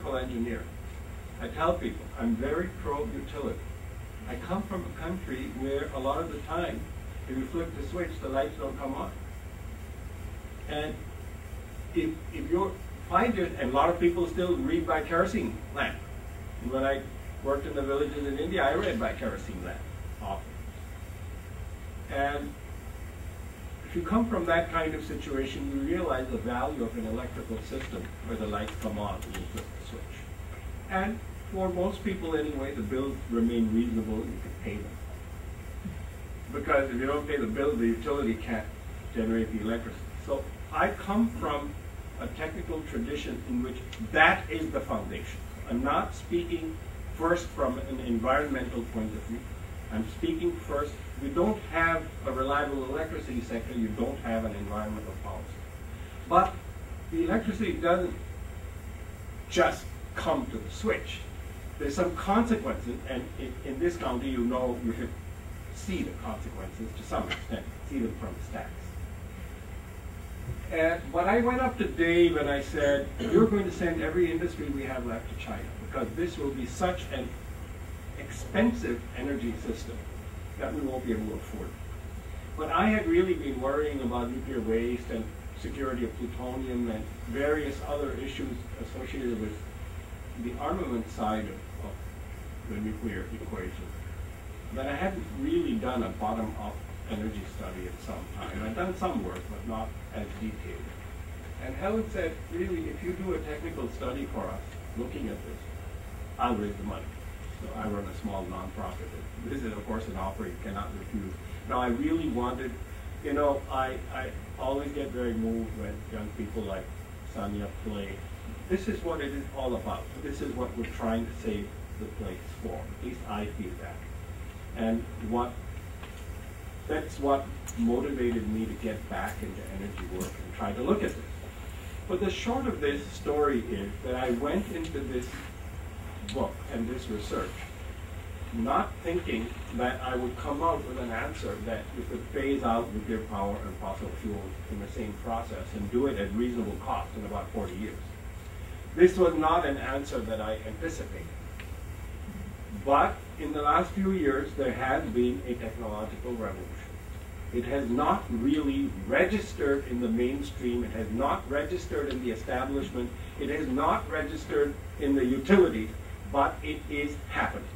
electrical engineer. I tell people I'm very pro-utility. I come from a country where a lot of the time, if you flip the switch, the lights don't come on. And if you find it, and a lot of people still read by kerosene lamp. And when I worked in the villages in India, I read by kerosene lamp often. And if you come from that kind of situation, you realize the value of an electrical system where the lights come on when you flip the switch. And for most people anyway, the bills remain reasonable, you can pay them. Because if you don't pay the bill, the utility can't generate the electricity. So I come from a technical tradition in which that is the foundation. I'm not speaking first from an environmental point of view. I'm speaking first, if you don't have a reliable electricity sector, you don't have an environmental policy. But the electricity doesn't just come to the switch. There's some consequences, and in this county, you know, you should see the consequences to some extent, see them from the stacks. But I went up to Dave and I said, you're going to send every industry we have left to China, because this will be such an expensive energy system that we won't be able to afford it. But I had really been worrying about nuclear waste and security of plutonium and various other issues associated with the armament side of the nuclear equation. But I hadn't really done a bottom-up energy study at some time. I'd done some work, but not as detailed. And Helen said, really, if you do a technical study for us, looking at this, I'll raise the money. So I run a small nonprofit. This is, of course, an offer you cannot refuse. Now, I really wanted, you know, I always get very moved when young people like Sonia play. This is what it is all about. This is what we're trying to save the place for. At least I feel that. And that's what motivated me to get back into energy work and try to look at this. But the short of this story is that I went into this book and this research not thinking that I would come out with an answer that you could phase out nuclear power and fossil fuels in the same process and do it at reasonable cost in about 40 years. This was not an answer that I anticipated. But in the last few years, there has been a technological revolution. It has not really registered in the mainstream. It has not registered in the establishment. It has not registered in the utilities, but it is happening.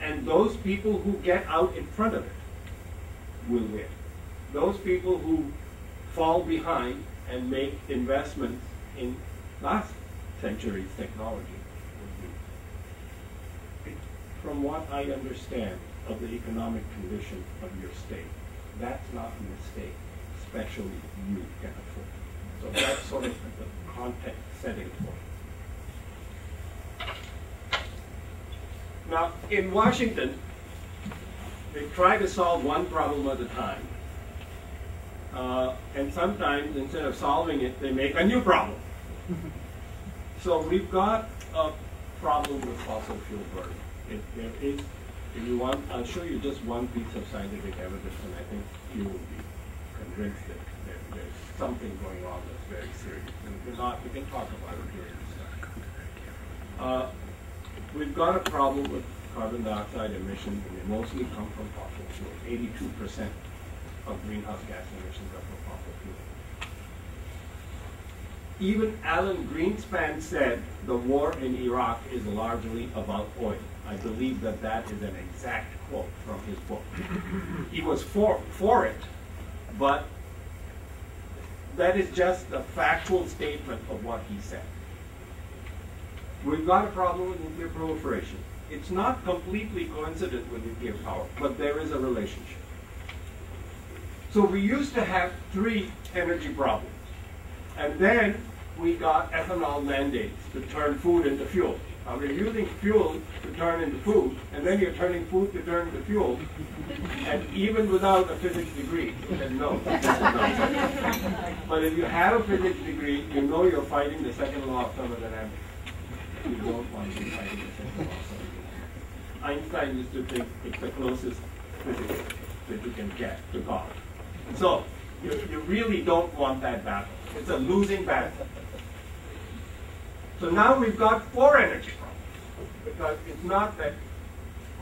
And those people who get out in front of it will win. Those people who fall behind and make investments in last century's technology will lose. From what I understand of the economic condition of your state, that's not a mistake, especially you can afford. So that's sort of the context setting for it. Now, in Washington, they try to solve one problem at a time. And sometimes, instead of solving it, they make a new problem. So we've got a problem with fossil fuel burning. There is, if you want, I'll show you just one piece of scientific evidence, and I think you will be convinced that there's something going on that's very serious. And if not, we can talk about it during this time. We've got a problem with carbon dioxide emissions, and they mostly come from fossil fuels. 82% of greenhouse gas emissions are from fossil fuels. Even Alan Greenspan said the war in Iraq is largely about oil. I believe that that is an exact quote from his book. He was for it, but that is just a factual statement of what he said. We've got a problem with nuclear proliferation. It's not completely coincident with nuclear power, but there is a relationship. So we used to have 3 energy problems. And then we got ethanol mandates to turn food into fuel. Now we're using fuel to turn into food, and then you're turning food to turn into fuel. And even without a physics degree, you said no. But if you have a physics degree, you know you're fighting the second law of thermodynamics. You don't want to be fighting the second law of thermodynamics. Einstein used to think it's the closest physics that you can get to God. So you really don't want that battle. It's a losing battle. So now we've got 4 energy problems, because it's not that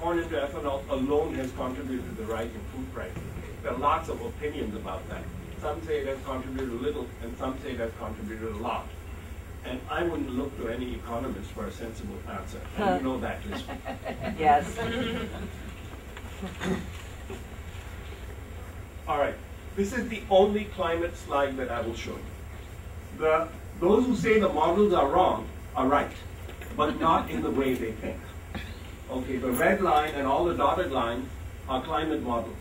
corn into ethanol alone has contributed to the rise in food prices. There are lots of opinions about that. Some say it has contributed a little, and some say it has contributed a lot. And I wouldn't look to any economist for a sensible answer. And you know that, Liz. Yes. All right. This is the only climate slide that I will show you. Those who say the models are wrong are right, but not in the way they think. Okay, the red line and all the dotted lines are climate models.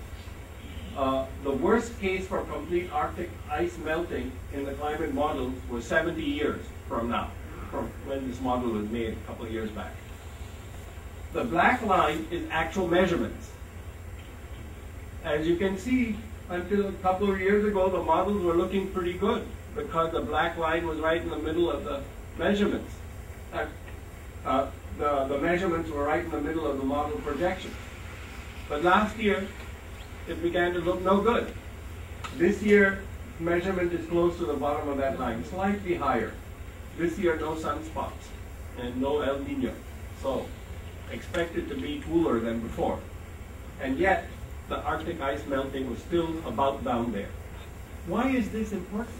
The worst case for complete Arctic ice melting in the climate models was 70 years from now, from when this model was made a couple of years back. The black line is actual measurements. As you can see, until a couple of years ago, the models were looking pretty good because the black line was right in the middle of the measurements. The measurements were right in the middle of the model projection. But last year, it began to look no good. This year, measurement is close to the bottom of that line, slightly higher. This year, no sunspots and no El Nino. So, expect it to be cooler than before. And yet, the Arctic ice melting was still about down there. Why is this important?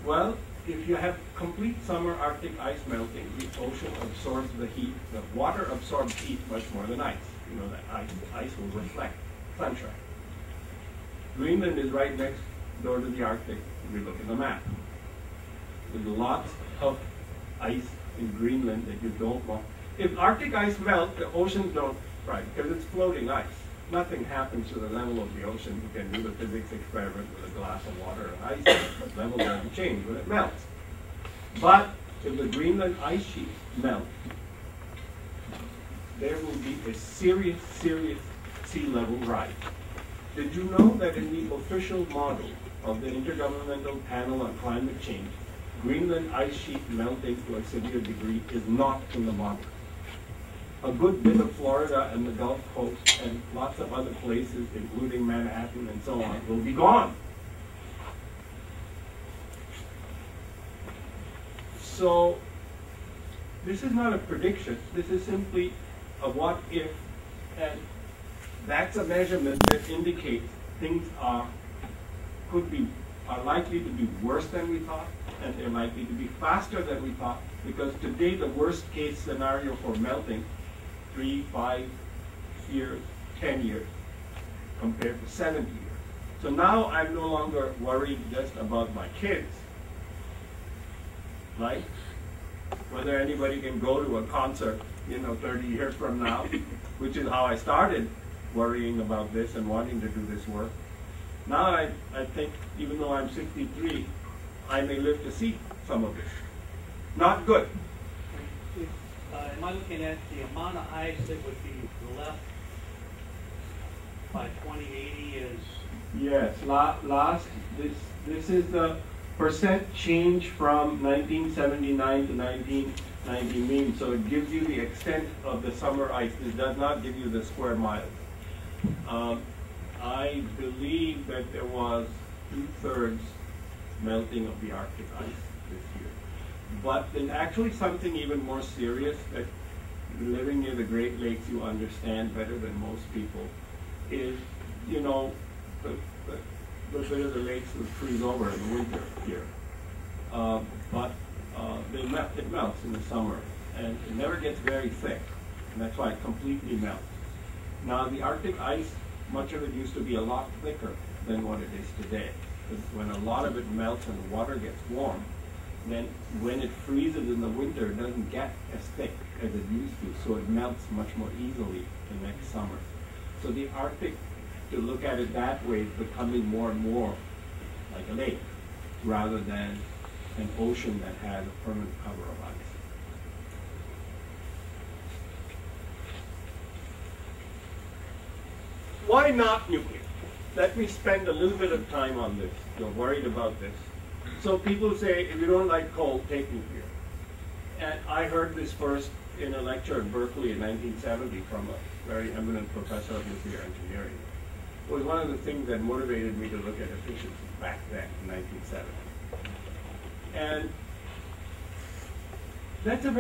Well, if you have complete summer Arctic ice melting, the ocean absorbs the heat. The water absorbs heat much more than ice. You know that ice will reflect sunshine. Greenland is right next door to the Arctic if you look at the map. There's lots of ice in Greenland that you don't want. If Arctic ice melts, the oceans don't, right, because it's floating ice. Nothing happens to the level of the ocean. You can do the physics experiment with a glass of water and ice. The level doesn't change when it melts. But if the Greenland ice sheet melts, there will be a serious, serious sea level rise. Did you know that in the official model of the Intergovernmental Panel on Climate Change, Greenland ice sheet melting to a severe degree is not in the model? A good bit of Florida and the Gulf Coast and lots of other places, including Manhattan and so on, will be gone. So this is not a prediction. This is simply a what if, and that's a measurement that indicates things are likely to be worse than we thought, and they're likely to be faster than we thought, because today the worst case scenario for melting, 3, 5 years, 10 years, compared to 70 years. So now I'm no longer worried just about my kids, right? Whether anybody can go to a concert, 30 years from now, which is how I started worrying about this and wanting to do this work. Now I think, even though I'm 63, I may live to see some of this. Not good. Am I looking at the amount of ice that would be left by 2080 is? Yes, this is the percent change from 1979 to 1990 mean. So it gives you the extent of the summer ice. This does not give you the square miles. I believe that there was 2/3 melting of the Arctic ice this year. But there's actually something even more serious that living near the Great Lakes you understand better than most people is, the bit of the lakes will freeze over in the winter here. But it melts in the summer, and it never gets very thick, and that's why it completely melts. Now, the Arctic ice, much of it used to be a lot thicker than what it is today. Because when a lot of it melts and the water gets warm, then when it freezes in the winter, it doesn't get as thick as it used to, so it melts much more easily the next summer. So the Arctic, to look at it that way, is becoming more and more like a lake, rather than an ocean that has a permanent cover of ice. Why not nuclear? Let me spend a little bit of time on this. You're worried about this. So people say, if you don't like coal, take nuclear. And I heard this first in a lecture at Berkeley in 1970 from a very eminent professor of nuclear engineering. It was one of the things that motivated me to look at efficiency back then in 1970. And That's a